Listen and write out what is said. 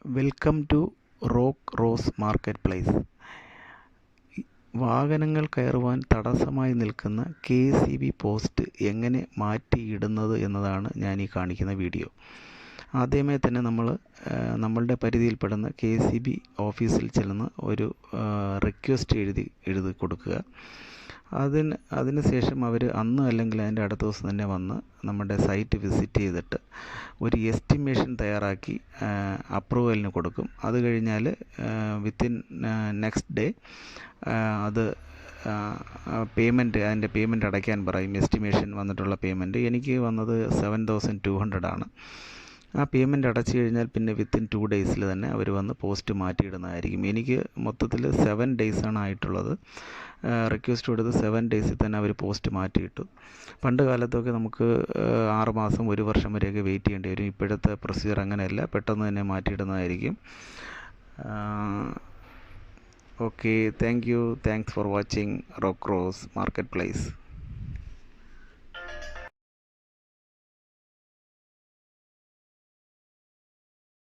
Welcome to Rock Rose market place. വാഹനങ്ങൾ കയറുവാൻ തടസ്സമായി നിൽക്കുന്ന KCB പോസ്റ്റ് എങ്ങനെ മാറ്റിയിടുന്നത് എന്നതാണ് ഞാൻ ഈ കാണിക്കുന്ന വീഡിയോ. ആദ്യമേ തന്നെ നമ്മളുടെ പരിധിയിൽപ്പെടുന്ന KCB ഓഫീസിൽ ചെല്ലുന്ന ഒരു റിക്വസ്റ്റ് എഴുതി കൊടുക്കുക. അതിന് ശേഷം അവർ അന്ന് അല്ലെങ്കിൽ അതിൻ്റെ അടുത്ത ദിവസം തന്നെ വന്ന് നമ്മുടെ സൈറ്റ് വിസിറ്റ് ചെയ്തിട്ട് ഒരു എസ്റ്റിമേഷൻ തയ്യാറാക്കി അപ്രൂവലിന് കൊടുക്കും. അത് കഴിഞ്ഞാൽ വിത്തിൻ നെക്സ്റ്റ് ഡേ അത് അതിൻ്റെ പേയ്മെൻറ്റ് അടയ്ക്കാൻ പറയും. എസ്റ്റിമേഷൻ വന്നിട്ടുള്ള പേയ്മെൻറ്റ് എനിക്ക് വന്നത് 7,200 ആണ്. ആ പേയ്മെൻറ്റ് അടച്ചു കഴിഞ്ഞാൽ പിന്നെ വിത്തിൻ 2 ഡേയ്സിൽ തന്നെ അവർ വന്ന് പോസ്റ്റ് മാറ്റിയിടുന്നതായിരിക്കും. എനിക്ക് മൊത്തത്തിൽ 7 ഡേയ്സാണ് ആയിട്ടുള്ളത്. റിക്വസ്റ്റ് കൊടുത്ത് 7 ഡേയ്സിൽ തന്നെ അവർ പോസ്റ്റ് മാറ്റിയിട്ടു. പണ്ട് കാലത്തൊക്കെ നമുക്ക് 6 മാസം 1 വർഷം വരെയൊക്കെ വെയിറ്റ് ചെയ്യേണ്ടി വരും. ഇപ്പോഴത്തെ പ്രൊസീജിയർ അങ്ങനെയല്ല, പെട്ടെന്ന് തന്നെ മാറ്റിയിടുന്നതായിരിക്കും. Okay, thanks for watching Rock Rose market place.